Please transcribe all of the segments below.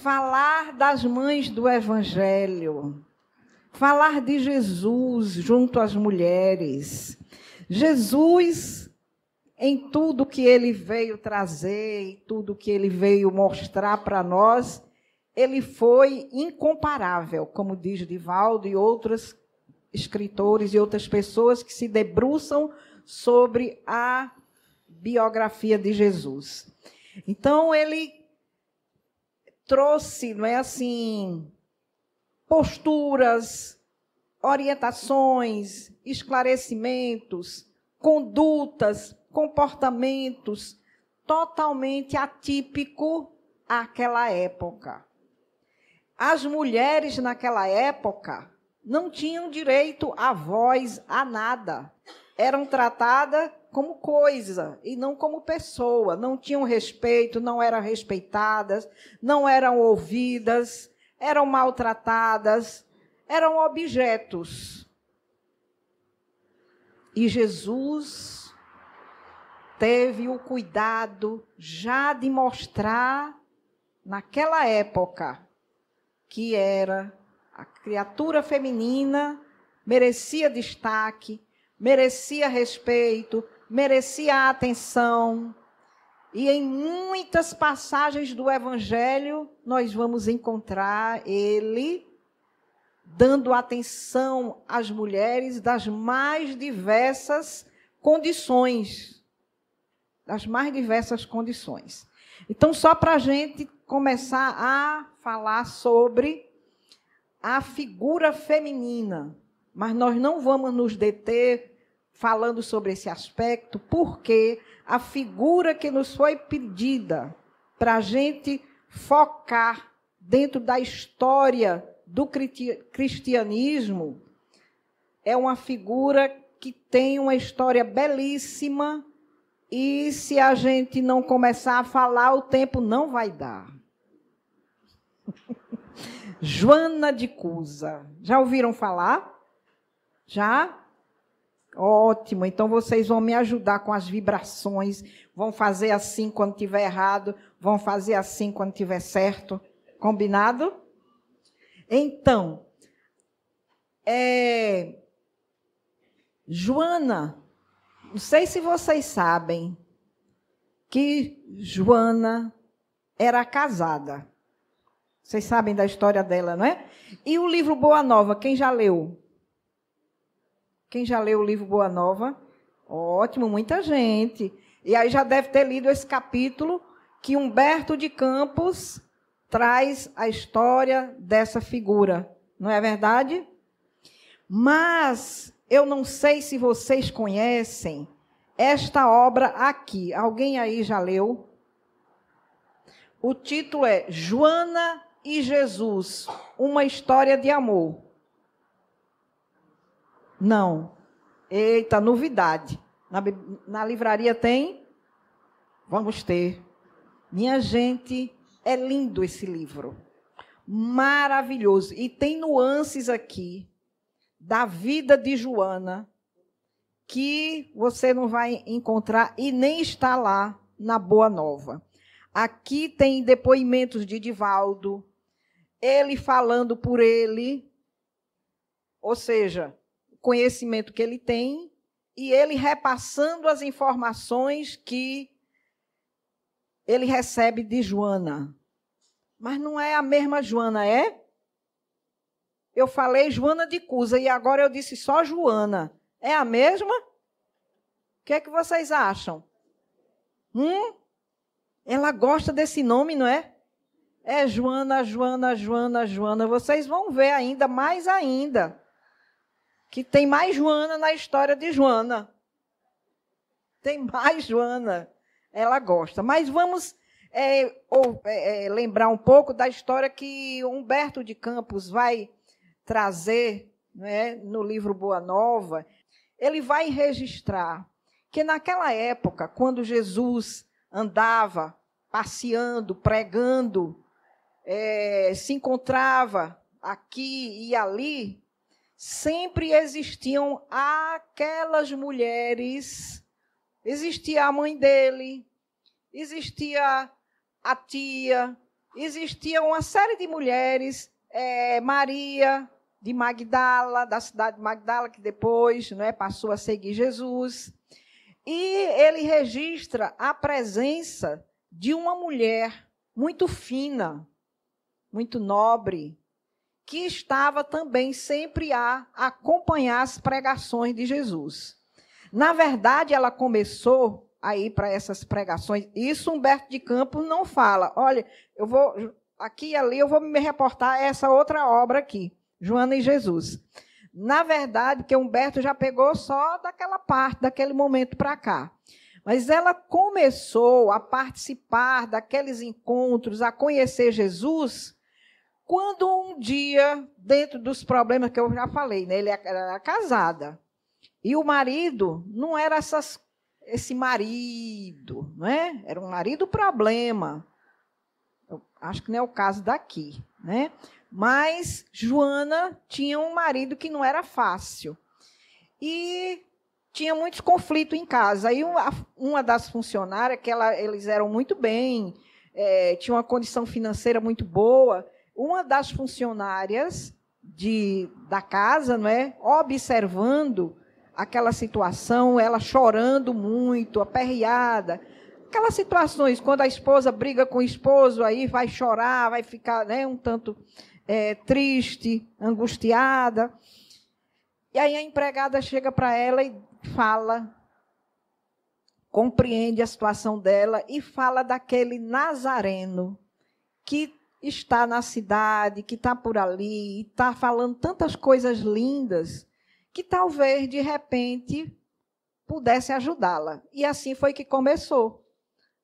falar das mães do Evangelho, falar de Jesus junto às mulheres. Jesus, em tudo que ele veio trazer, em tudo que ele veio mostrar para nós, ele foi incomparável, como diz Divaldo e outros escritores e outras pessoas que se debruçam sobre a biografia de Jesus. Então, ele trouxe, não é assim, posturas, orientações, esclarecimentos, condutas, comportamentos totalmente atípico àquela época. As mulheres naquela época não tinham direito à voz, a nada. Eram tratadas como coisa e não como pessoa. Não tinham respeito, não eram respeitadas, não eram ouvidas, eram maltratadas, eram objetos. E Jesus teve o cuidado já de mostrar, naquela época, que era a criatura feminina, merecia destaque, merecia respeito, merecia atenção. E em muitas passagens do Evangelho, nós vamos encontrar ele dando atenção às mulheres das mais diversas condições. Das mais diversas condições. Então, só para a gente começar a falar sobre a figura feminina, mas nós não vamos nos deter falando sobre esse aspecto, porque a figura que nos foi pedida para a gente focar dentro da história do cristianismo é uma figura que tem uma história belíssima e, se a gente não começar a falar, o tempo não vai dar. Joana de Cusa. Já ouviram falar? Já? Ótimo. Então, vocês vão me ajudar com as vibrações. Vão fazer assim quando tiver errado. Vão fazer assim quando tiver certo. Combinado? Então, Joana, não sei se vocês sabem que Joana era casada. Vocês sabem da história dela, não é? E o livro Boa Nova, quem já leu? Quem já leu o livro Boa Nova? Ótimo, muita gente. E aí já deve ter lido esse capítulo que Humberto de Campos traz a história dessa figura. Não é verdade? Mas eu não sei se vocês conhecem esta obra aqui. Alguém aí já leu? O título é Joana e Jesus, uma história de amor. Não. Eita, novidade. Na livraria tem? Vamos ter. Minha gente, é lindo esse livro. Maravilhoso. E tem nuances aqui da vida de Joana que você não vai encontrar e nem está lá na Boa Nova. Aqui tem depoimentos de Divaldo, ele falando por ele, ou seja, o conhecimento que ele tem, e ele repassando as informações que ele recebe de Joana. Mas não é a mesma Joana, é? Eu falei Joana de Cusa e agora eu disse só Joana. É a mesma? O que é que vocês acham? Ela gosta desse nome, não é? É Joana, Joana, Joana, Joana. Vocês vão ver ainda, mais ainda, que tem mais Joana na história de Joana. Tem mais Joana. Ela gosta. Mas vamos lembrar um pouco da história que Humberto de Campos vai trazer, né, no livro Boa Nova. Ele vai registrar que naquela época, quando Jesus andava passeando, pregando, se encontrava aqui e ali, sempre existiam aquelas mulheres, existia a mãe dele, existia a tia, existia uma série de mulheres, Maria de Magdala, da cidade de Magdala, que depois, né, passou a seguir Jesus. E ele registra a presença de uma mulher muito fina, muito nobre, que estava também sempre a acompanhar as pregações de Jesus. Na verdade, ela começou a ir para essas pregações. Isso Humberto de Campos não fala. Olha, eu vou aqui e ali, eu vou me reportar a essa outra obra aqui, Joana e Jesus. Na verdade, que Humberto já pegou só daquela parte, daquele momento para cá. Mas ela começou a participar daqueles encontros, a conhecer Jesus, quando um dia, dentro dos problemas que eu já falei, né, ele era casada. E o marido não era esse marido, né? Era um marido problema. Eu acho que não é o caso daqui, né? Mas Joana tinha um marido que não era fácil. E tinha muitos conflitos em casa. Aí uma das funcionárias, que eles eram muito bem, tinha uma condição financeira muito boa, uma das funcionárias da casa, não é, observando aquela situação, ela chorando muito, aperreada. Aquelas situações, quando a esposa briga com o esposo, aí vai chorar, vai ficar, né, um tanto triste, angustiada. E aí a empregada chega para ela e fala, compreende a situação dela e fala daquele nazareno que está na cidade, que está por ali, e está falando tantas coisas lindas, que talvez, de repente, pudesse ajudá-la. E assim foi que começou.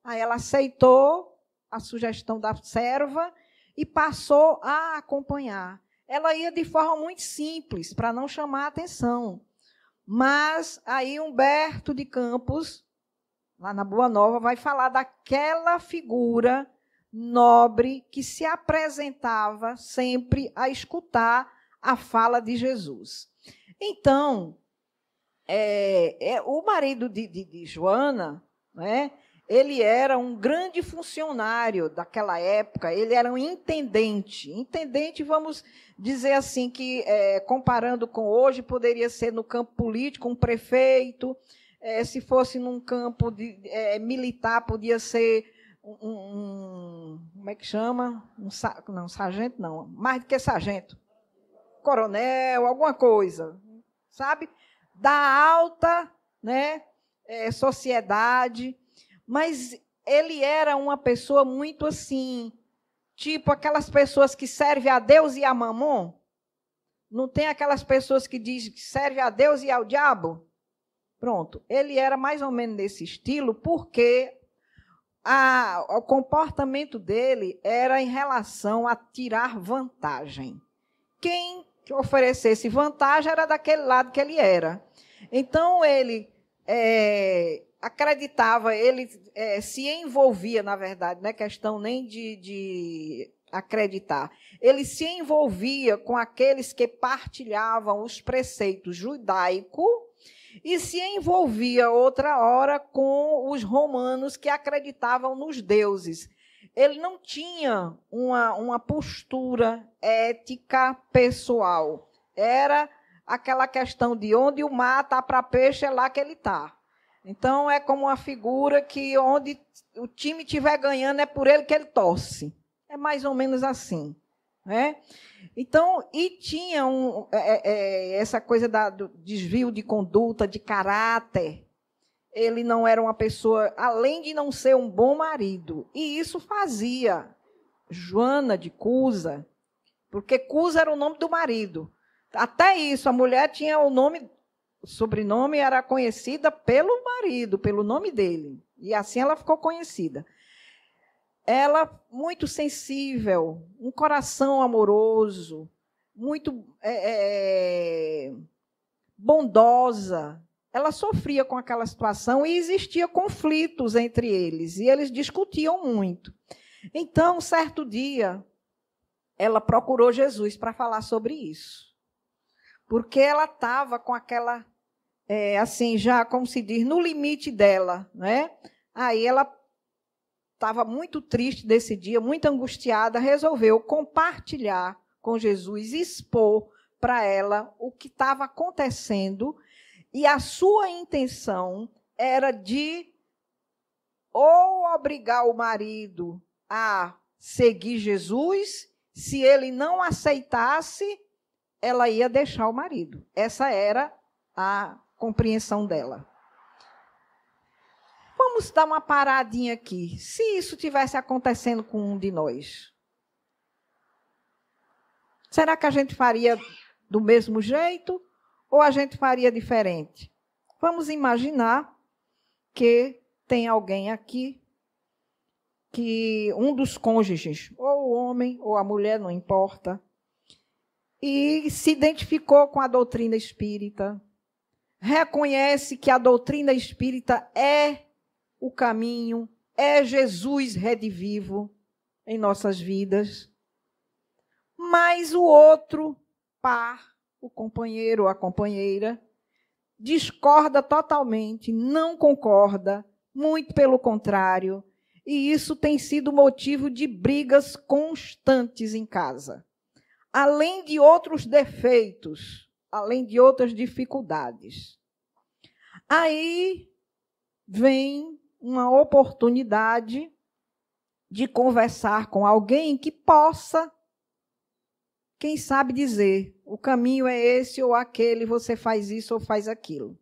Aí ela aceitou a sugestão da serva e passou a acompanhar. Ela ia de forma muito simples, para não chamar a atenção. Mas aí Humberto de Campos, lá na Boa Nova, vai falar daquela figura nobre que se apresentava sempre a escutar a fala de Jesus. Então, o marido de Joana, né, ele era um grande funcionário daquela época, ele era um intendente. Intendente, vamos dizer assim, que comparando com hoje, poderia ser no campo político, um prefeito, se fosse num campo militar, podia ser como é que chama? Não, sargento não, mais do que sargento. Coronel, alguma coisa, sabe? Da alta, né, sociedade, mas ele era uma pessoa muito assim, tipo aquelas pessoas que servem a Deus e a Mamon. Não tem aquelas pessoas que dizem que servem a Deus e ao diabo? Pronto, ele era mais ou menos desse estilo, porque o comportamento dele era em relação a tirar vantagem. Quem oferecesse vantagem era daquele lado que ele era. Então, ele acreditava, ele se envolvia, na verdade, não é questão nem de acreditar, ele se envolvia com aqueles que partilhavam os preceitos judaicos e se envolvia outra hora com os romanos que acreditavam nos deuses. Ele não tinha uma postura ética pessoal. Era aquela questão de onde o mar está para peixe, é lá que ele está. Então, é como uma figura que onde o time estiver ganhando, é por ele que ele torce. É mais ou menos assim. Né? Então, e tinha essa coisa do desvio de conduta, de caráter. Ele não era uma pessoa, além de não ser um bom marido. E isso fazia Joana de Cusa, porque Cusa era o nome do marido. Até isso, a mulher tinha o sobrenome era conhecida pelo marido, pelo nome dele. E assim ela ficou conhecida. Ela, muito sensível, um coração amoroso, muito bondosa. Ela sofria com aquela situação e existia conflitos entre eles, e eles discutiam muito. Então, certo dia, ela procurou Jesus para falar sobre isso. Porque ela estava com aquela, assim, já, como se diz, no limite dela. Né? Aí ela estava muito triste desse dia, muito angustiada, resolveu compartilhar com Jesus, expor para ela o que estava acontecendo, e a sua intenção era de ou obrigar o marido a seguir Jesus, se ele não aceitasse, ela ia deixar o marido. Essa era a compreensão dela. Vamos dar uma paradinha aqui. Se isso tivesse acontecendo com um de nós, será que a gente faria do mesmo jeito ou a gente faria diferente? Vamos imaginar que tem alguém aqui que um dos cônjuges, ou o homem ou a mulher, não importa, e se identificou com a doutrina espírita, reconhece que a doutrina espírita é o caminho, é Jesus redivivo em nossas vidas, mas o outro par, o companheiro ou a companheira, discorda totalmente, não concorda, muito pelo contrário, e isso tem sido motivo de brigas constantes em casa. Além de outros defeitos, além de outras dificuldades. Aí vem uma oportunidade de conversar com alguém que possa, quem sabe, dizer: o caminho é esse ou aquele, você faz isso ou faz aquilo.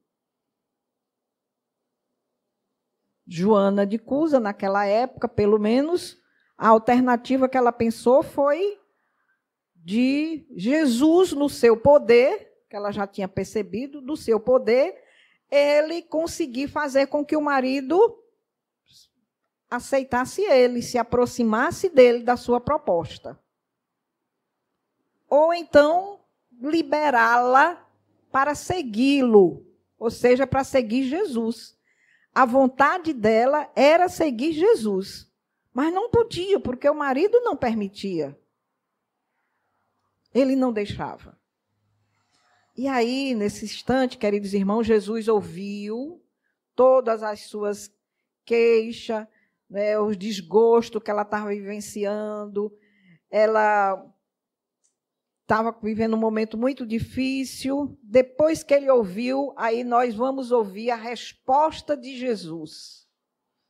Joana de Cusa, naquela época, pelo menos, a alternativa que ela pensou foi de Jesus, no seu poder, que ela já tinha percebido, do seu poder, ele conseguir fazer com que o marido aceitasse ele, se aproximasse dele, da sua proposta. Ou então, liberá-la para segui-lo, ou seja, para seguir Jesus. A vontade dela era seguir Jesus, mas não podia, porque o marido não permitia. Ele não deixava. E aí, nesse instante, queridos irmãos, Jesus ouviu todas as suas queixas, né, os desgostos que ela estava vivenciando. Ela estava vivendo um momento muito difícil. Depois que ele ouviu, aí nós vamos ouvir a resposta de Jesus.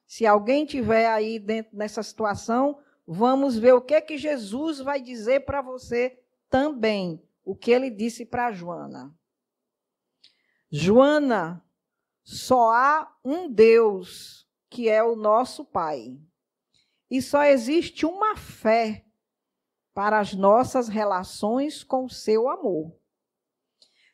Se alguém tiver aí dentro dessa situação, vamos ver o que Jesus vai dizer para você também, o que ele disse para Joana. Joana, só há um Deus, que é o nosso Pai. E só existe uma fé para as nossas relações com o seu amor.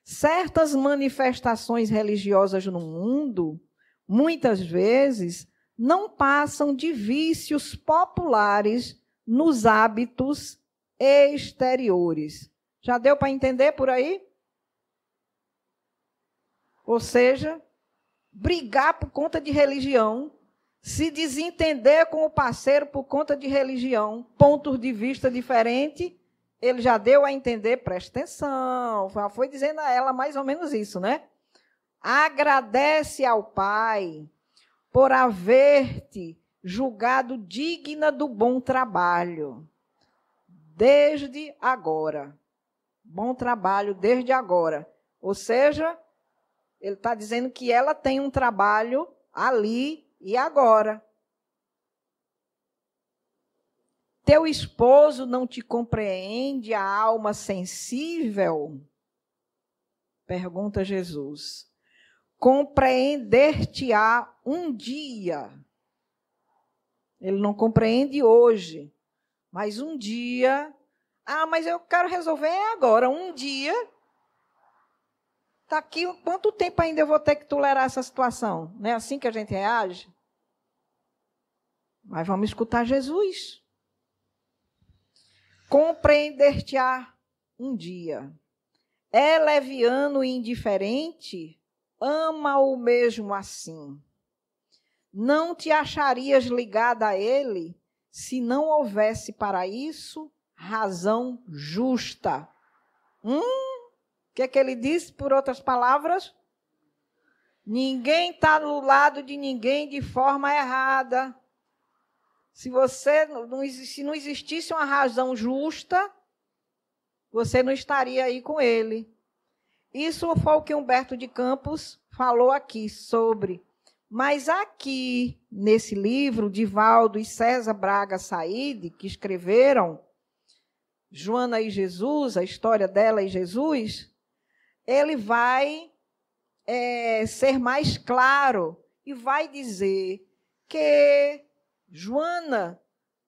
Certas manifestações religiosas no mundo, muitas vezes, não passam de vícios populares nos hábitos exteriores. Já deu para entender por aí? Ou seja, brigar por conta de religião, se desentender com o parceiro por conta de religião, pontos de vista diferentes, ele já deu a entender, presta atenção, já foi dizendo a ela mais ou menos isso, né? Agradece ao Pai por haver-te julgado digna do bom trabalho, desde agora. Bom trabalho desde agora. Ou seja, ele está dizendo que ela tem um trabalho ali e agora. Teu esposo não te compreende, a alma sensível? Pergunta Jesus. Compreender-te-á um dia. Ele não compreende hoje, mas um dia. Ah, mas eu quero resolver agora. Um dia. Está aqui, quanto tempo ainda eu vou ter que tolerar essa situação? Não é assim que a gente reage? Mas vamos escutar Jesus. Compreender-te-á um dia. É leviano e indiferente? Ama-o mesmo assim. Não te acharias ligada a ele se não houvesse para isso razão justa. O que é que ele disse, por outras palavras? Ninguém está no lado de ninguém de forma errada. Se não existisse uma razão justa, você não estaria aí com ele. Isso foi o que Humberto de Campos falou aqui sobre. Mas aqui, nesse livro, Divaldo e César Braga Saide, que escreveram Joana e Jesus, a história dela e Jesus, ele vai ser mais claro e vai dizer que Joana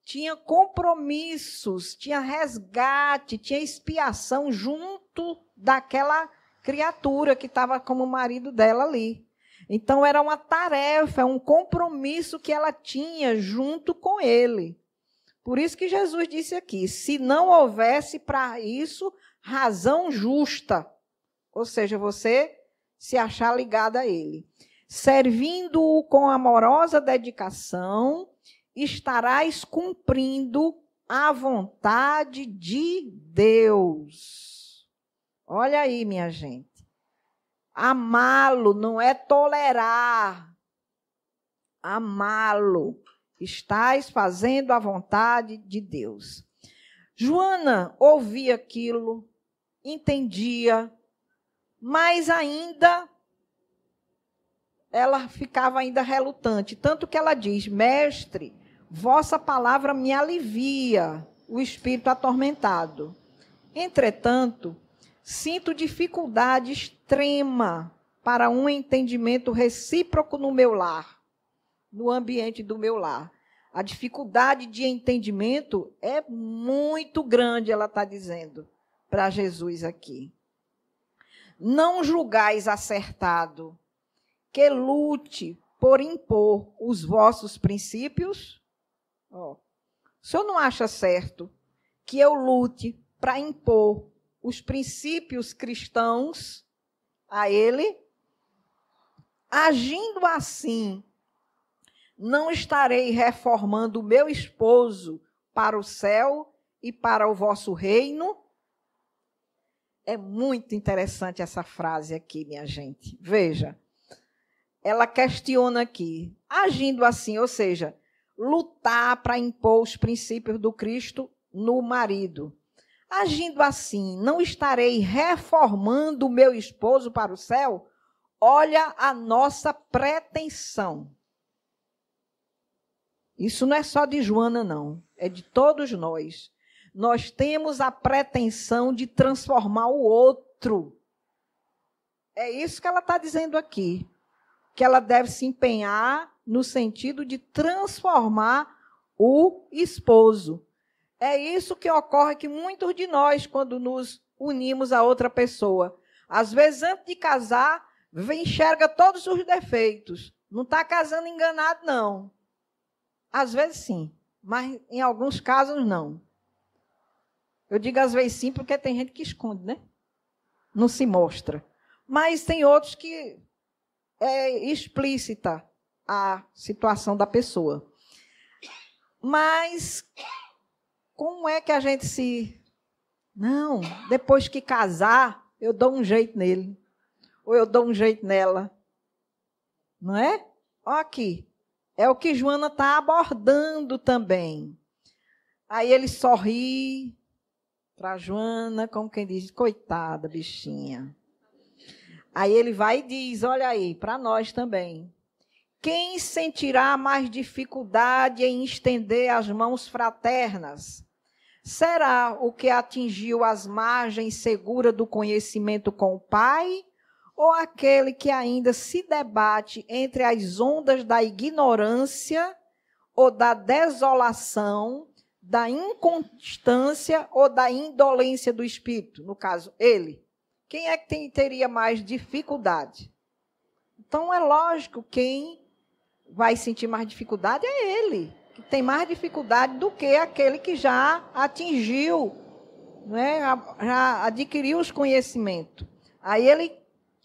tinha compromissos, tinha resgate, tinha expiação junto daquela criatura que estava como marido dela ali. Então, era uma tarefa, um compromisso que ela tinha junto com ele. Por isso que Jesus disse aqui, se não houvesse para isso razão justa, ou seja, você se achar ligada a ele, servindo-o com amorosa dedicação, estarás cumprindo a vontade de Deus. Olha aí, minha gente. Amá-lo não é tolerar. Amá-lo. Estás fazendo a vontade de Deus. Joana ouvia aquilo, entendia, mas ainda ela ficava ainda relutante. Tanto que ela diz, mestre, vossa palavra me alivia o espírito atormentado. Entretanto, sinto dificuldade extrema para um entendimento recíproco no meu lar, no ambiente do meu lar. A dificuldade de entendimento é muito grande, ela está dizendo para Jesus aqui. Não julgais acertado que lute por impor os vossos princípios? O senhor não acha certo que eu lute para impor os princípios cristãos a ele? Agindo assim, não estarei reformando o meu esposo para o céu e para o vosso reino? É muito interessante essa frase aqui, minha gente. Veja, ela questiona aqui, agindo assim, ou seja, lutar para impor os princípios do Cristo no marido. Agindo assim, não estarei reformando o meu esposo para o céu? Olha a nossa pretensão. Isso não é só de Joana, não. É de todos nós. Nós temos a pretensão de transformar o outro. É isso que ela está dizendo aqui. Que ela deve se empenhar no sentido de transformar o esposo. É isso que ocorre que muitos de nós, quando nos unimos a outra pessoa, às vezes, antes de casar, enxerga todos os defeitos. Não está casando enganado, não. Às vezes, sim, mas em alguns casos, não. Eu digo às vezes sim, porque tem gente que esconde, né? Não se mostra. Mas tem outros que é explícita a situação da pessoa. Mas como é que a gente se... Não, depois que casar, eu dou um jeito nele. Ou eu dou um jeito nela. Não é? Olha aqui. É o que Joana está abordando também. Aí ele sorri para Joana, como quem diz, coitada, bichinha. Aí ele vai e diz, olha aí, para nós também. Quem sentirá mais dificuldade em estender as mãos fraternas? Será o que atingiu as margens seguras do conhecimento com o Pai? Ou aquele que ainda se debate entre as ondas da ignorância ou da desolação, da inconstância ou da indolência do espírito? No caso, ele. Quem é que teria mais dificuldade? Então, é lógico, quem vai sentir mais dificuldade é ele, que tem mais dificuldade do que aquele que já atingiu, né, já adquiriu os conhecimentos. Aí ele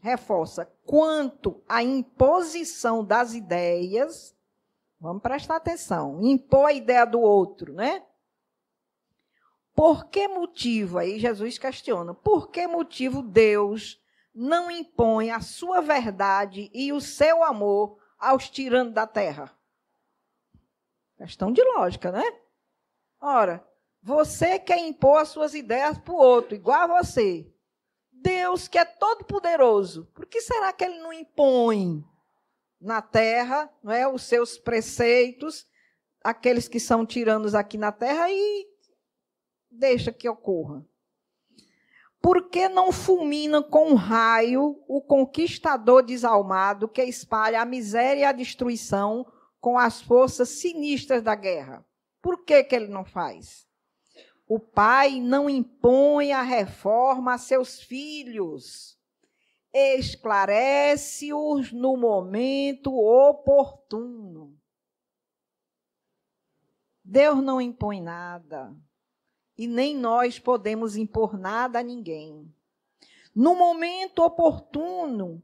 reforça, quanto à imposição das ideias, vamos prestar atenção, impor a ideia do outro, né? Por que motivo, aí Jesus questiona, por que motivo Deus não impõe a sua verdade e o seu amor aos tiranos da terra? Questão de lógica, né? Ora, você quer impor as suas ideias para o outro, igual a você. Deus, que é todo poderoso, por que será que ele não impõe na terra, não é, os seus preceitos, aqueles que são tiranos aqui na terra, e deixa que ocorra? Por que não fulmina com um raio o conquistador desalmado que espalha a miséria e a destruição com as forças sinistras da guerra? Por que ele não faz? O pai não impõe a reforma a seus filhos, esclarece-os no momento oportuno. Deus não impõe nada, e nem nós podemos impor nada a ninguém. No momento oportuno,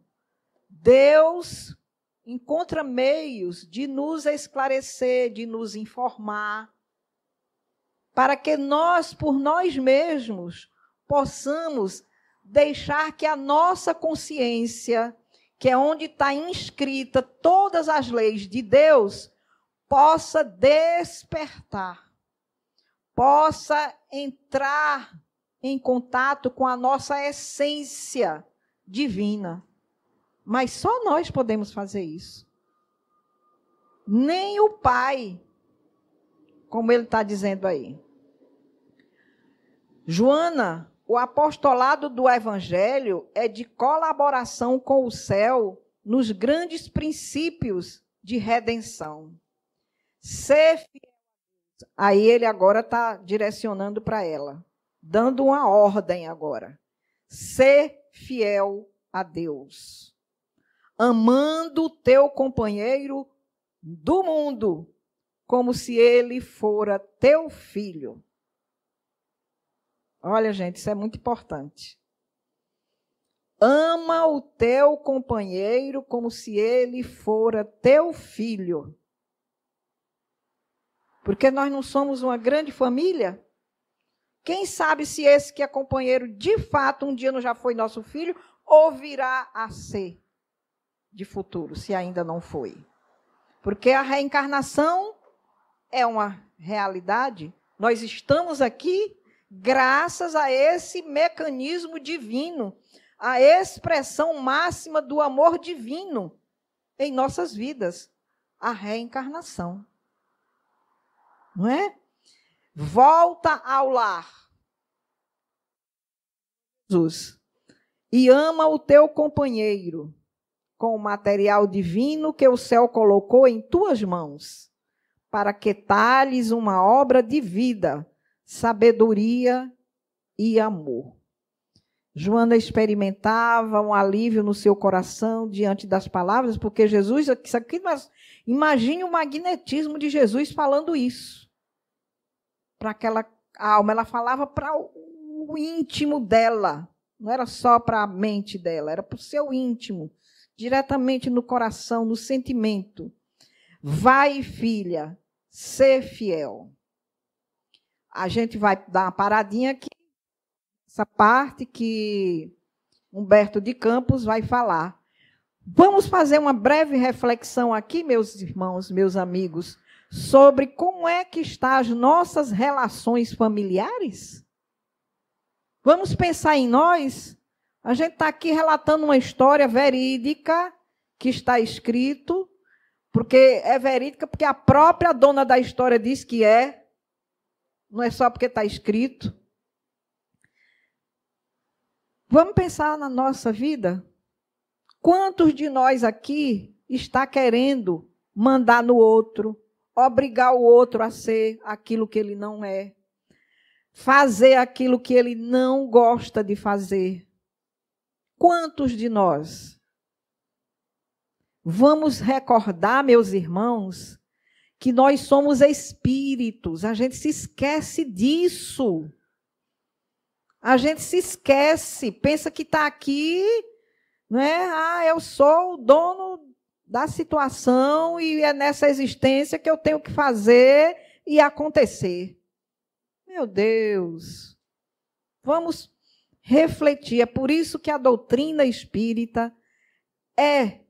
Deus encontra meios de nos esclarecer, de nos informar, para que nós, por nós mesmos, possamos deixar que a nossa consciência, que é onde está inscrita todas as leis de Deus, possa despertar, possa entrar em contato com a nossa essência divina. Mas só nós podemos fazer isso. Nem o Pai, como ele está dizendo aí. Joana, o apostolado do Evangelho é de colaboração com o céu nos grandes princípios de redenção. Ser fiel. Aí ele agora está direcionando para ela, dando uma ordem agora. Ser fiel a Deus, amando o teu companheiro do mundo, como se ele fora teu filho. Olha, gente, isso é muito importante. Ama o teu companheiro como se ele fora teu filho. Porque nós não somos uma grande família? Quem sabe se esse que é companheiro, de fato, um dia não já foi nosso filho, ou virá a ser de futuro, se ainda não foi. Porque a reencarnação é uma realidade. Nós estamos aqui graças a esse mecanismo divino, a expressão máxima do amor divino em nossas vidas, a reencarnação. Não é? Volta ao lar, Jesus, e ama o teu companheiro com o material divino que o céu colocou em tuas mãos, para que talhes uma obra de vida, sabedoria e amor. Joana experimentava um alívio no seu coração diante das palavras, porque Jesus, isso aqui, mas imagine o magnetismo de Jesus falando isso para aquela alma. Ela falava para o íntimo dela, não era só para a mente dela, era para o seu íntimo, diretamente no coração, no sentimento. Vai, filha, ser fiel. A gente vai dar uma paradinha aqui, essa parte que Humberto de Campos vai falar. Vamos fazer uma breve reflexão aqui, meus irmãos, meus amigos, sobre como é que estão as nossas relações familiares? Vamos pensar em nós? A gente está aqui relatando uma história verídica que está escrito, porque é verídica, porque a própria dona da história diz que é, não é só porque está escrito. Vamos pensar na nossa vida? Quantos de nós aqui está querendo mandar no outro, obrigar o outro a ser aquilo que ele não é, fazer aquilo que ele não gosta de fazer? Quantos de nós? Vamos recordar, meus irmãos, que nós somos espíritos. A gente se esquece disso. A gente se esquece, pensa que está aqui, não é? Eu sou o dono da situação e é nessa existência que eu tenho que fazer e acontecer. Meu Deus! Vamos refletir. É por isso que a doutrina espírita é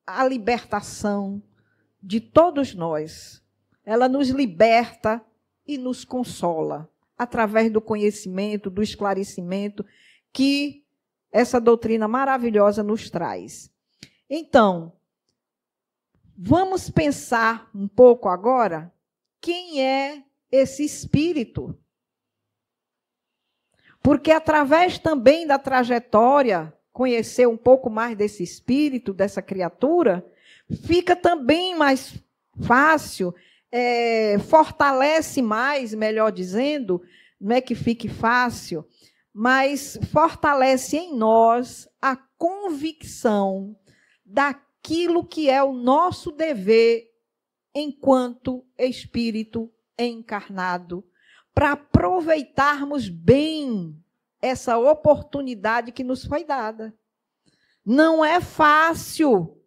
a libertação de todos nós. Ela nos liberta e nos consola, através do conhecimento, do esclarecimento que essa doutrina maravilhosa nos traz. Então, vamos pensar um pouco agora quem é esse espírito. Porque através também da trajetória, conhecer um pouco mais desse espírito, dessa criatura, fica também mais fácil, fortalece mais, melhor dizendo, não é que fique fácil, mas fortalece em nós a convicção daquilo que é o nosso dever enquanto espírito encarnado, para aproveitarmos bem essa oportunidade que nos foi dada. Não é fácil.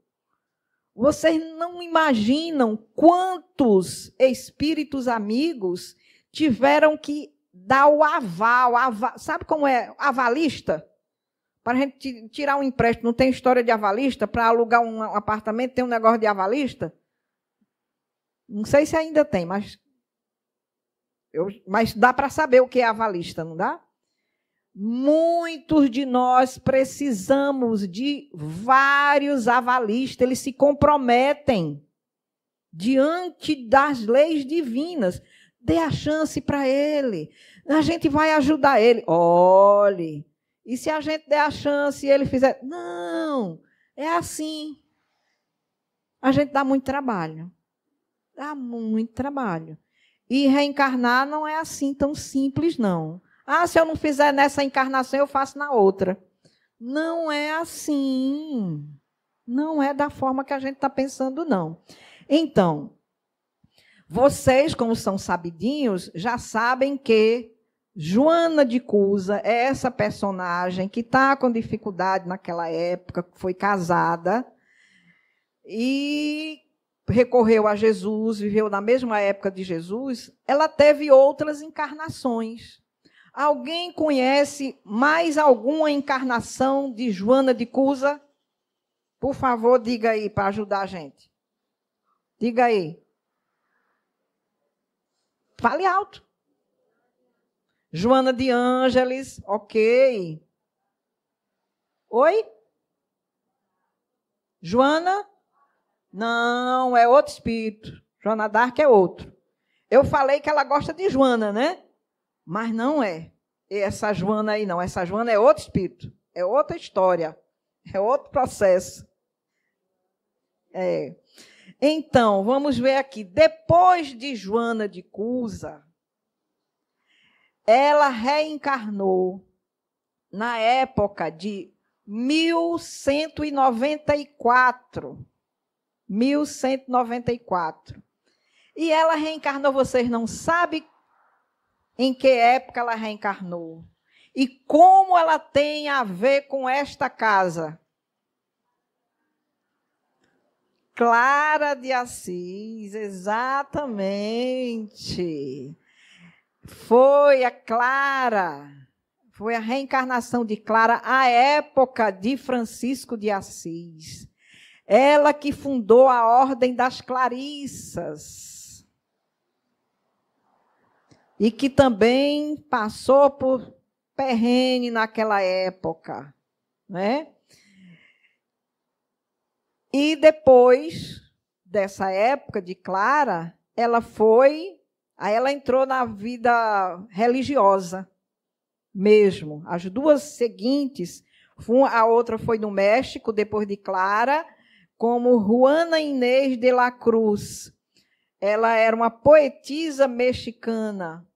Vocês não imaginam quantos espíritos amigos tiveram que dar o aval. Sabe como é? Avalista? Para a gente tirar um empréstimo, não tem história de avalista? Para alugar um apartamento, tem um negócio de avalista? Não sei se ainda tem, mas dá para saber o que é avalista, não dá? Muitos de nós precisamos de vários avalistas, eles se comprometem diante das leis divinas. Dê a chance para ele, a gente vai ajudar ele. Olhe, e se a gente der a chance e ele fizer... Não, é assim. A gente dá muito trabalho. Dá muito trabalho. E reencarnar não é assim tão simples, não. Ah, se eu não fizer nessa encarnação, eu faço na outra. Não é assim. Não é da forma que a gente está pensando, não. Então, vocês, como são sabidinhos, já sabem que Joana de Cusa é essa personagem que está com dificuldade naquela época, foi casada e recorreu a Jesus, viveu na mesma época de Jesus. Ela teve outras encarnações. Alguém conhece mais alguma encarnação de Joana de Cusa? Por favor, diga aí para ajudar a gente. Diga aí. Fale alto. Joana de Ângeles, ok. Oi? Joana? Não, é outro espírito. Joana d'Arc é outro. Eu falei que ela gosta de Joana, né? Mas não é. Essa Joana aí não. Essa Joana é outro espírito. É outra história. É outro processo. Então, vamos ver aqui. Depois de Joana de Cusa, ela reencarnou na época de 1194. 1194. E ela reencarnou, vocês não sabem em que época ela reencarnou. E como ela tem a ver com esta casa. Clara de Assis, exatamente. Foi a Clara, foi a reencarnação de Clara, à época de Francisco de Assis. Ela que fundou a Ordem das Clarissas. E que também passou por perrengue naquela época, né? E depois dessa época de Clara, aí ela entrou na vida religiosa mesmo. As duas seguintes, a outra foi no México, depois de Clara, como Juana Inés de la Cruz. Ela era uma poetisa mexicana,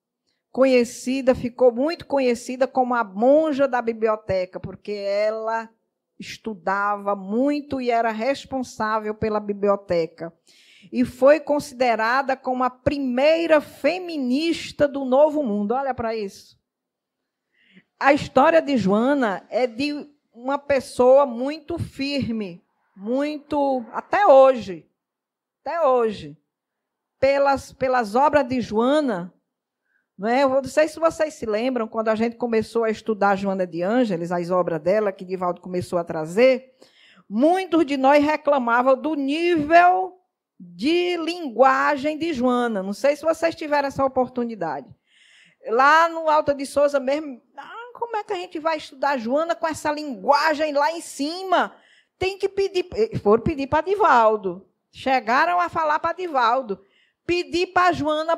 ficou muito conhecida como a monja da biblioteca, porque ela estudava muito e era responsável pela biblioteca. E foi considerada como a primeira feminista do Novo Mundo. Olha para isso. A história de Joana é de uma pessoa muito firme, até hoje, pelas obras de Joana. Eu não sei se vocês se lembram, quando a gente começou a estudar Joana de Ângeles, as obras dela, que Divaldo começou a trazer, muitos de nós reclamavam do nível de linguagem de Joana. Não sei se vocês tiveram essa oportunidade. Lá no Alta de Souza mesmo, como é que a gente vai estudar Joana com essa linguagem lá em cima? Tem que pedir. Foram pedir para Divaldo. Chegaram a falar para Divaldo. Pedir para Joana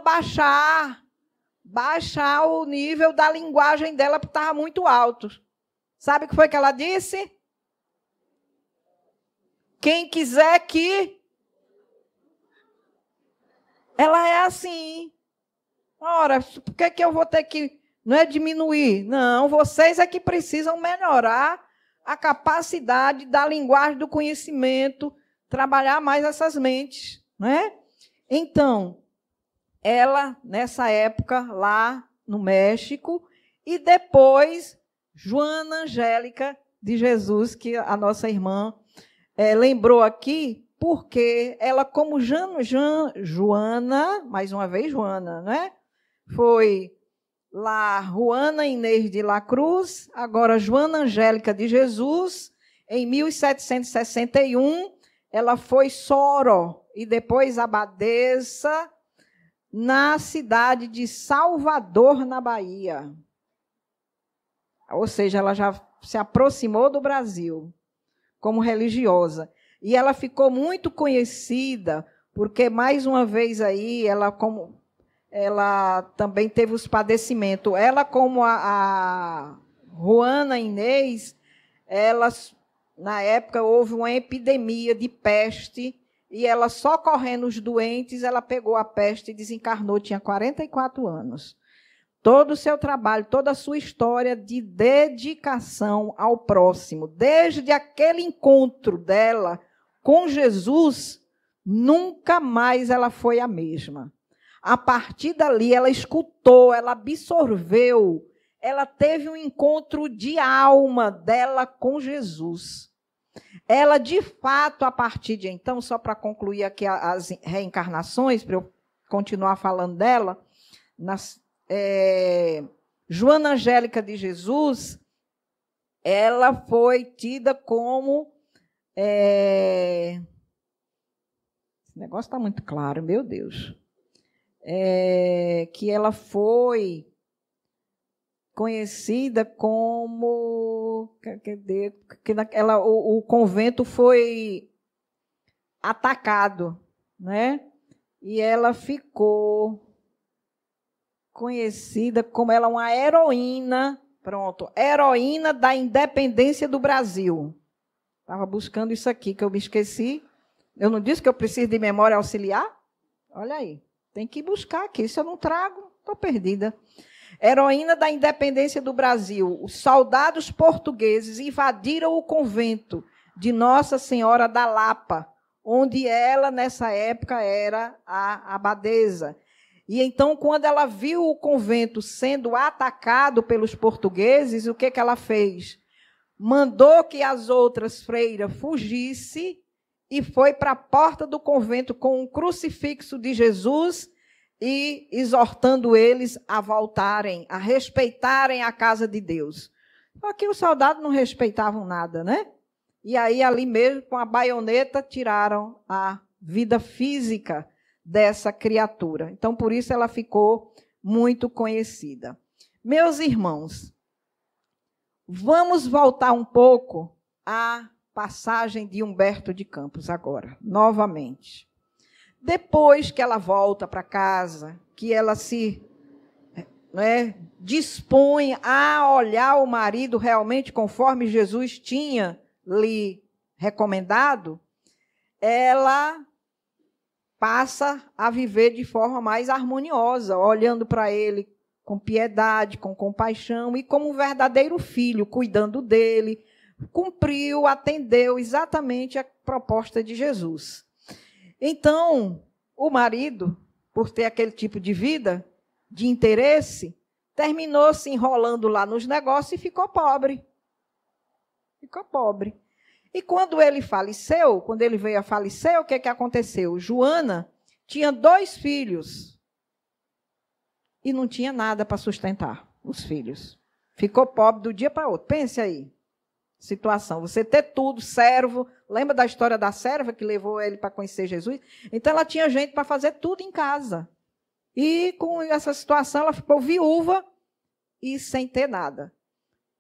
baixar o nível da linguagem dela, porque estava muito alto. Sabe o que foi que ela disse? Quem quiser que... Ela é assim. Ora, por que eu vou ter que... Não é diminuir. Não, vocês é que precisam melhorar a capacidade da linguagem do conhecimento, trabalhar mais essas mentes, não é? Então, ela, nessa época, lá no México, e depois, Joana Angélica de Jesus, que a nossa irmã lembrou aqui, porque ela, como Joana, mais uma vez Joana, não é? Foi lá Juana Inês de la Cruz, agora Joana Angélica de Jesus, em 1761, ela foi soro e depois abadesa na cidade de Salvador, na Bahia. Ou seja, ela já se aproximou do Brasil como religiosa. E ela ficou muito conhecida, porque, mais uma vez, aí, ela também teve os padecimentos. Ela, como a Juana Inês, na época houve uma epidemia de peste, e ela, socorrendo os doentes, ela pegou a peste e desencarnou, tinha 44 anos. Todo o seu trabalho, toda a sua história de dedicação ao próximo, desde aquele encontro dela com Jesus, nunca mais ela foi a mesma. A partir dali, ela escutou, ela absorveu, ela teve um encontro de alma dela com Jesus. Ela, de fato, a partir de então, só para concluir aqui as reencarnações, para eu continuar falando dela, Joana Angélica de Jesus, ela foi tida como... Esse negócio está muito claro, meu Deus. Que ela foi conhecida como... o convento foi atacado, né? E ela ficou conhecida como ela uma heroína, heroína da independência do Brasil. Estava buscando isso aqui, que eu me esqueci. Eu não disse que eu preciso de memória auxiliar? Olha aí, tem que buscar aqui. Se eu não trago, estou perdida. Heroína da independência do Brasil. Os soldados portugueses invadiram o convento de Nossa Senhora da Lapa, onde ela, nessa época, era a abadesa. E então, quando ela viu o convento sendo atacado pelos portugueses, o que ela fez? Mandou que as outras freiras fugissem e foi para a porta do convento com um crucifixo de Jesus e exortando eles a voltarem, a respeitarem a casa de Deus. Só que os soldados não respeitavam nada, né? E aí, ali mesmo, com a baioneta, tiraram a vida física dessa criatura. Então, por isso ela ficou muito conhecida. Meus irmãos, vamos voltar um pouco à passagem de Humberto de Campos agora, novamente. Depois que ela volta para casa, que ela se dispõe a olhar o marido realmente conforme Jesus tinha lhe recomendado, ela passa a viver de forma mais harmoniosa, olhando para ele com piedade, com compaixão e como um verdadeiro filho, cuidando dele, cumpriu, atendeu exatamente a proposta de Jesus. Então, o marido, por ter aquele tipo de vida, de interesse, terminou se enrolando lá nos negócios e ficou pobre. Ficou pobre. E quando ele faleceu, quando ele veio a falecer, o que aconteceu? Joana tinha 2 filhos e não tinha nada para sustentar os filhos. Ficou pobre do dia para o outro. Pense aí. situação. Você ter tudo, servo. Lembra da história da serva que levou ele para conhecer Jesus? Então, ela tinha gente para fazer tudo em casa. E com essa situação, ela ficou viúva e sem ter nada.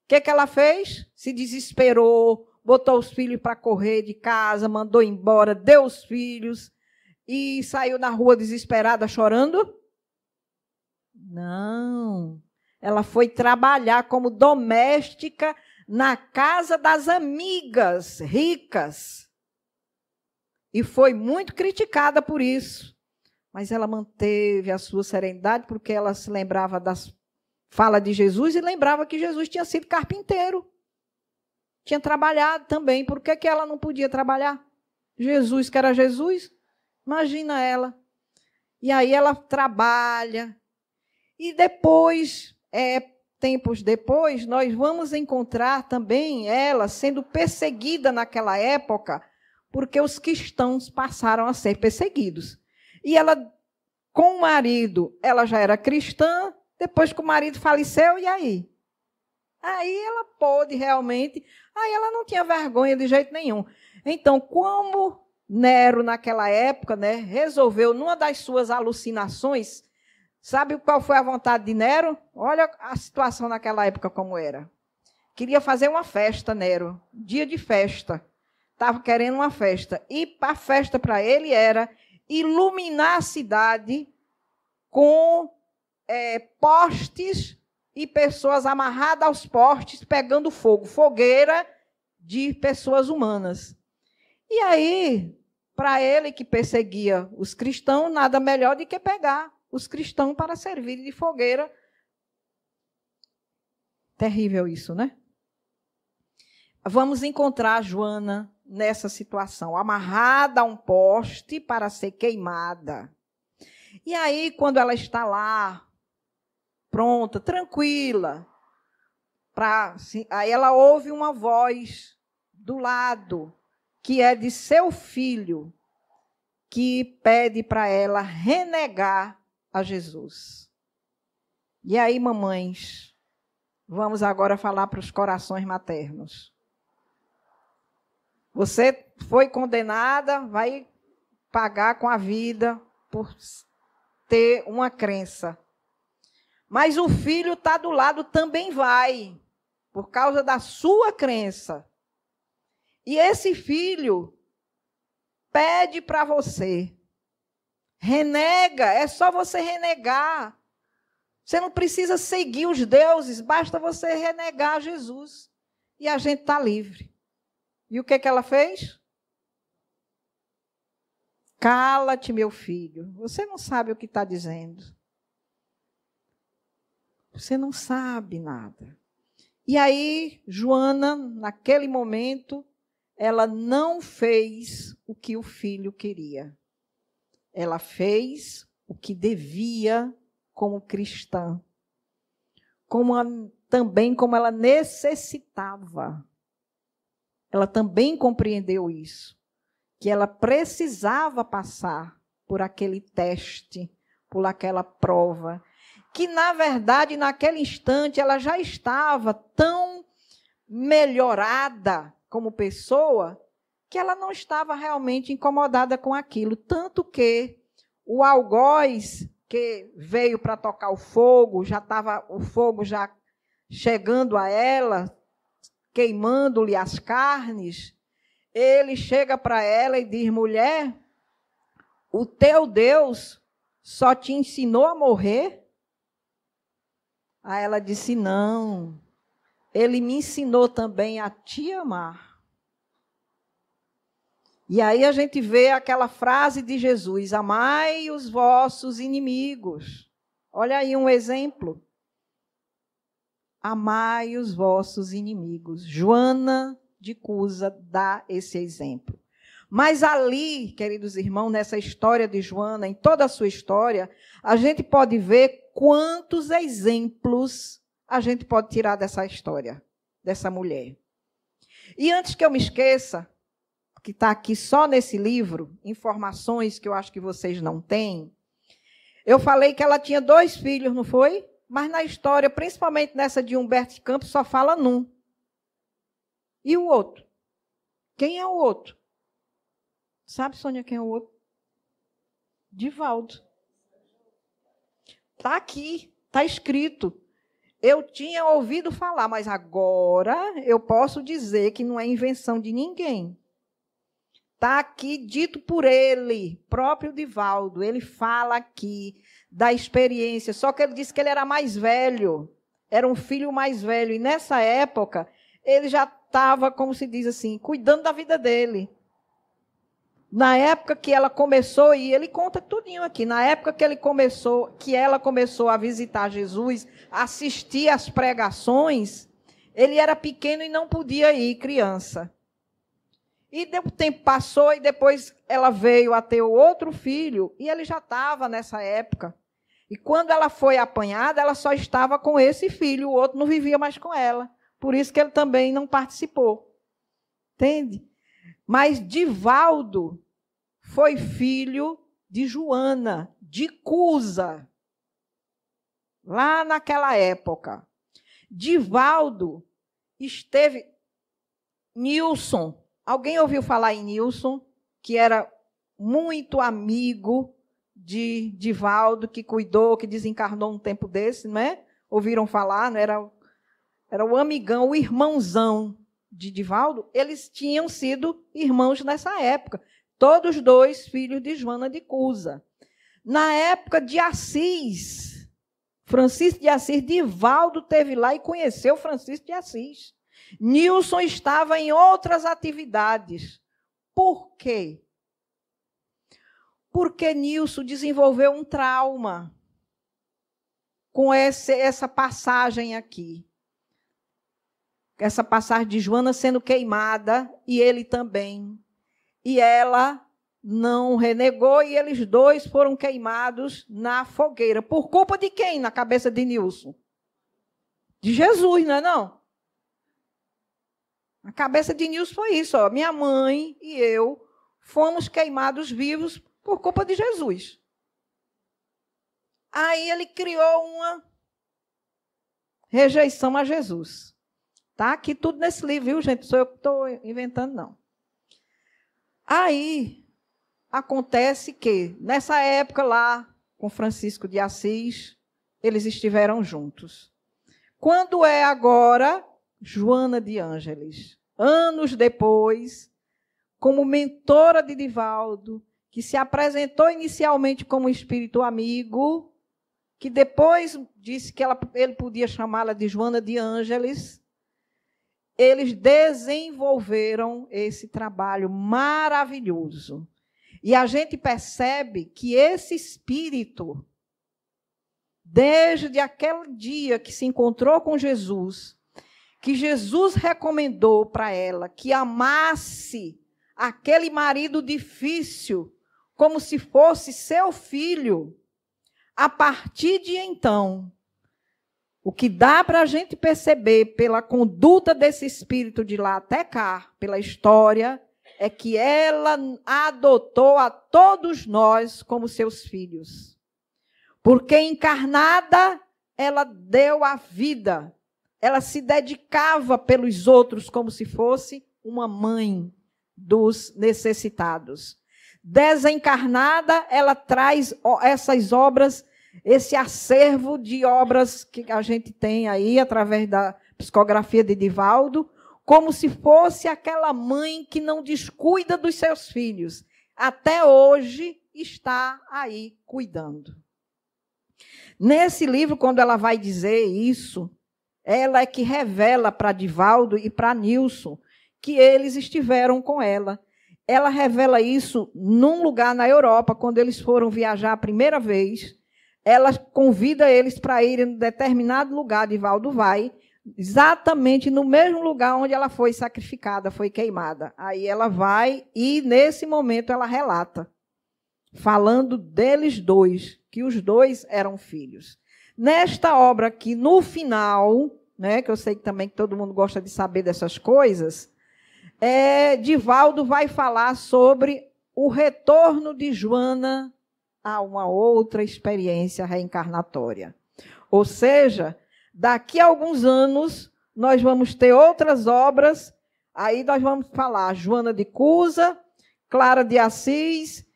O que ela fez? Se desesperou, botou os filhos para correr de casa, mandou embora, deu os filhos e saiu na rua desesperada, chorando? Não. Ela foi trabalhar como doméstica na casa das amigas ricas. E foi muito criticada por isso. Mas ela manteve a sua serenidade porque ela se lembrava das falas de Jesus e lembrava que Jesus tinha sido carpinteiro. Tinha trabalhado também. Por que ela não podia trabalhar? Jesus, que era Jesus, imagina ela. E aí ela trabalha. E depois, tempos depois, nós vamos encontrar também ela sendo perseguida naquela época, porque os cristãos passaram a ser perseguidos. E ela, com o marido, ela já era cristã, depois que o marido faleceu, e aí? Aí ela pôde realmente, aí ela não tinha vergonha de jeito nenhum. Então, como Nero, naquela época, né, resolveu, numa das suas alucinações, sabe qual foi a vontade de Nero? Olha a situação naquela época como era. Queria fazer uma festa, Nero, dia de festa. Estava querendo uma festa. E a festa para ele era iluminar a cidade com postes e pessoas amarradas aos postes pegando fogo, fogueira de pessoas humanas. E aí, para ele que perseguia os cristãos, nada melhor do que pegar os cristãos para servir de fogueira. Terrível isso, né? Vamos encontrar Joana nessa situação, amarrada a um poste para ser queimada. E aí, quando ela está lá, pronta, tranquila, aí ela ouve uma voz do lado, que é de seu filho, que pede para ela renegar a Jesus. E aí, mamães, vamos agora falar para os corações maternos. Você foi condenada, vai pagar com a vida por ter uma crença. Mas o filho está do lado, também vai, por causa da sua crença. E esse filho pede para você. Renega, é só você renegar. Você não precisa seguir os deuses, basta você renegar Jesus. E a gente está livre. E o que ela fez? Cala-te, meu filho. Você não sabe o que está dizendo. Você não sabe nada. E aí, Joana, naquele momento, ela não fez o que o filho queria. Ela fez o que devia como cristã. Também como ela necessitava. Ela também compreendeu isso. Que ela precisava passar por aquele teste, por aquela prova. Que, na verdade, naquele instante, ela já estava tão melhorada como pessoa, que ela não estava realmente incomodada com aquilo. Tanto que o algoz que veio para tocar o fogo, o fogo já chegando a ela, queimando-lhe as carnes, ele chega para ela e diz: mulher, o teu Deus só te ensinou a morrer? Aí ela disse: não, ele me ensinou também a te amar. E aí a gente vê aquela frase de Jesus: amai os vossos inimigos. Olha aí um exemplo. Amai os vossos inimigos. Joana de Cusa dá esse exemplo. Mas ali, queridos irmãos, nessa história de Joana, em toda a sua história, a gente pode ver quantos exemplos a gente pode tirar dessa história, dessa mulher. E antes que eu me esqueça, que está aqui só nesse livro, informações que eu acho que vocês não têm, eu falei que ela tinha 2 filhos, não foi? Mas na história, principalmente nessa de Humberto de Campos, só fala num. E o outro? Quem é o outro? Sabe, Sônia, quem é o outro? Divaldo. Está aqui, está escrito. Eu tinha ouvido falar, mas agora eu posso dizer que não é invenção de ninguém. Está aqui dito por ele, próprio Divaldo. Ele fala aqui da experiência, só que ele disse que ele era mais velho, era um filho mais velho, e nessa época ele já estava, como se diz assim, cuidando da vida dele. Na época que ela começou, e ele conta tudinho aqui, na época que ela começou a visitar Jesus, assistir às pregações, ele era pequeno e não podia ir, criança. E o tempo passou e depois ela veio a ter o outro filho, e ele já estava nessa época. E quando ela foi apanhada, ela só estava com esse filho, o outro não vivia mais com ela. Por isso que ele também não participou. Entende? Mas Divaldo foi filho de Joana, de Cusa, lá naquela época. Divaldo esteve... Nilson, alguém ouviu falar em Nilson, que era muito amigo de Divaldo, que cuidou, que desencarnou um tempo desse, não é? Ouviram falar, não era o amigão, o irmãozão de Divaldo. Eles tinham sido irmãos nessa época, todos dois filhos de Joana de Cusa. Na época de Assis, Francisco de Assis, Divaldo esteve lá e conheceu Francisco de Assis. Nilson estava em outras atividades. Por quê? Porque Nilson desenvolveu um trauma com essa passagem aqui. Essa passagem de Joana sendo queimada, e ele também. E ela não renegou, e eles dois foram queimados na fogueira. Por culpa de quem na cabeça de Nilson? De Jesus, não é não? A cabeça de Nilson foi isso, ó. Minha mãe e eu fomos queimados vivos por culpa de Jesus. Aí ele criou uma rejeição a Jesus. Está aqui tudo nesse livro, viu, gente? Sou eu que estou inventando, não. Aí acontece que, nessa época lá, com Francisco de Assis, eles estiveram juntos. Quando é agora, Joana de Ângeles, anos depois, como mentora de Divaldo, que se apresentou inicialmente como espírito amigo, que depois disse que ele podia chamá-la de Joana de Ângeles, eles desenvolveram esse trabalho maravilhoso. E a gente percebe que esse espírito, desde aquele dia que se encontrou com Jesus, que Jesus recomendou para ela que amasse aquele marido difícil como se fosse seu filho, a partir de então, o que dá para a gente perceber pela conduta desse espírito de lá até cá, pela história, é que ela adotou a todos nós como seus filhos. Porque encarnada, ela deu a vida. Ela se dedicava pelos outros como se fosse uma mãe dos necessitados. Desencarnada, ela traz essas obras, esse acervo de obras que a gente tem aí, através da psicografia de Divaldo, como se fosse aquela mãe que não descuida dos seus filhos. Até hoje está aí cuidando. Nesse livro, quando ela vai dizer isso, ela é que revela para Divaldo e para Nilson que eles estiveram com ela. Ela revela isso num lugar na Europa, quando eles foram viajar a primeira vez. Ela convida eles para irem em determinado lugar, Divaldo vai, exatamente no mesmo lugar onde ela foi sacrificada, foi queimada. Aí ela vai e, nesse momento, ela relata, falando deles dois, que os dois eram filhos. Nesta obra aqui, no final, né, que eu sei que também que todo mundo gosta de saber dessas coisas, Divaldo vai falar sobre o retorno de Joana a uma outra experiência reencarnatória. Ou seja, daqui a alguns anos, nós vamos ter outras obras Aí nós vamos falar Joana de Cusa, Clara de Assis,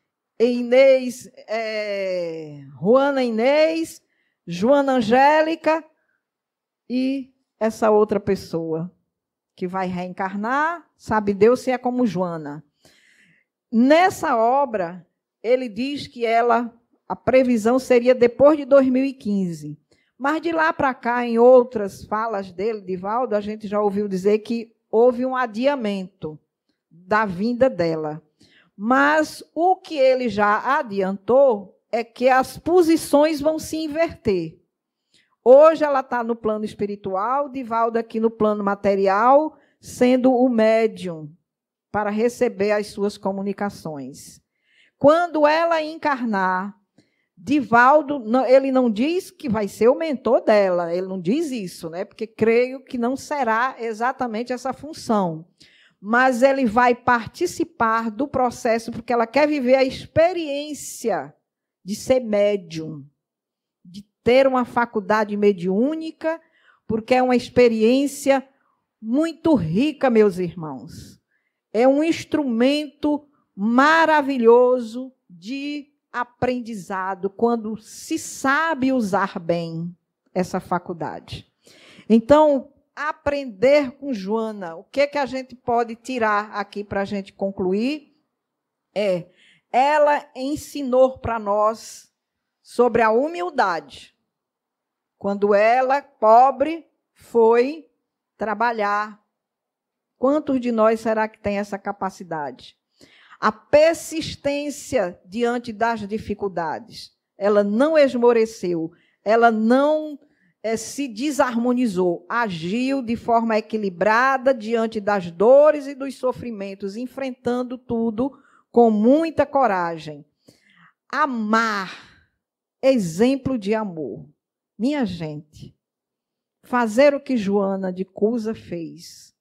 Inês, Juana Inês, Joana Angélica e essa outra pessoa que vai reencarnar, sabe Deus se é como Joana. Nessa obra, ele diz que a previsão seria depois de 2015. Mas de lá para cá, em outras falas dele, Divaldo, a gente já ouviu dizer que houve um adiamento da vinda dela. Mas o que ele já adiantou é que as posições vão se inverter. Hoje ela está no plano espiritual, Divaldo aqui no plano material, sendo o médium para receber as suas comunicações. Quando ela encarnar, Divaldo, ele não diz que vai ser o mentor dela, ele não diz isso, né? Porque creio que não será exatamente essa função. Mas ele vai participar do processo, porque ela quer viver a experiência de ser médium, de ter uma faculdade mediúnica, porque é uma experiência muito rica, meus irmãos. É um instrumento maravilhoso de aprendizado, quando se sabe usar bem essa faculdade. Então, aprender com Joana, o que a gente pode tirar aqui para a gente concluir? Ela ensinou para nós sobre a humildade. Quando ela, pobre, foi trabalhar. Quantos de nós será que tem essa capacidade? A persistência diante das dificuldades. Ela não esmoreceu, ela não se desarmonizou, agiu de forma equilibrada diante das dores e dos sofrimentos, enfrentando tudo com muita coragem. Amar, exemplo de amor. Minha gente, fazer o que Joana de Cusa fez,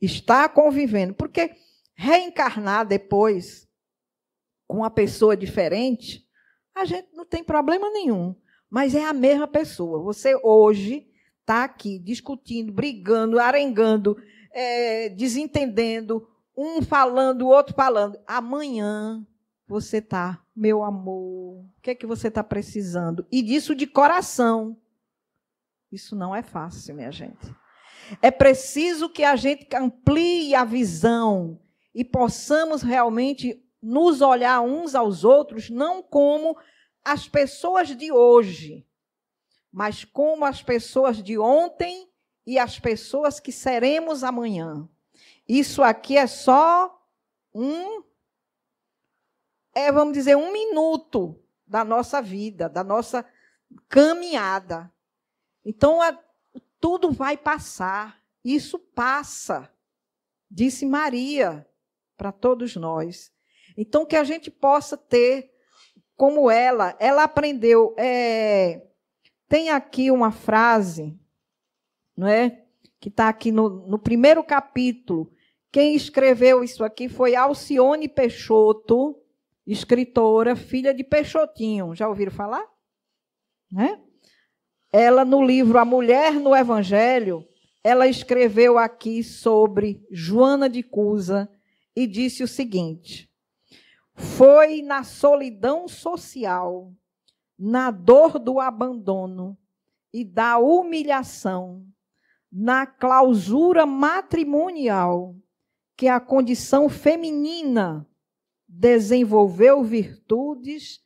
estar convivendo, porque reencarnar depois com uma pessoa diferente, a gente não tem problema nenhum, mas é a mesma pessoa. Você hoje está aqui discutindo, brigando, arengando, desentendendo, um falando, o outro falando. Amanhã você está, meu amor, o que é que você está precisando? E disso de coração. Isso não é fácil, minha gente. É preciso que a gente amplie a visão e possamos realmente nos olhar uns aos outros, não como as pessoas de hoje, mas como as pessoas de ontem e as pessoas que seremos amanhã. Isso aqui é só vamos dizer, 1 minuto da nossa vida, da nossa caminhada. Então, tudo vai passar. Isso passa, disse Maria para todos nós. Então, que a gente possa ter, como ela aprendeu. Tem aqui uma frase, não é? Que está aqui no primeiro capítulo. Quem escreveu isso aqui foi Alcione Peixoto, escritora, filha de Peixotinho. Já ouviram falar? Né? Ela, no livro A Mulher no Evangelho, ela escreveu aqui sobre Joana de Cusa e disse o seguinte: foi na solidão social, na dor do abandono e da humilhação, na clausura matrimonial, que a condição feminina desenvolveu virtudes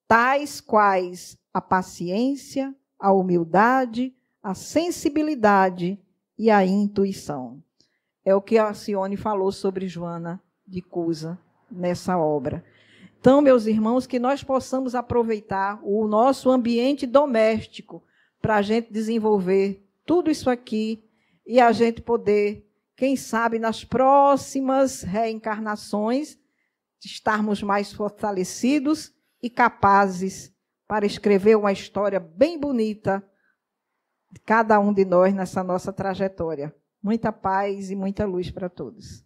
tais quais a paciência, a humildade, a sensibilidade e a intuição. É o que a Alcione falou sobre Joana de Cusa nessa obra. Então, meus irmãos, que nós possamos aproveitar o nosso ambiente doméstico para a gente desenvolver tudo isso aqui e a gente poder, quem sabe, nas próximas reencarnações, estarmos mais fortalecidos e capazes para escrever uma história bem bonita de cada um de nós nessa nossa trajetória. Muita paz e muita luz para todos.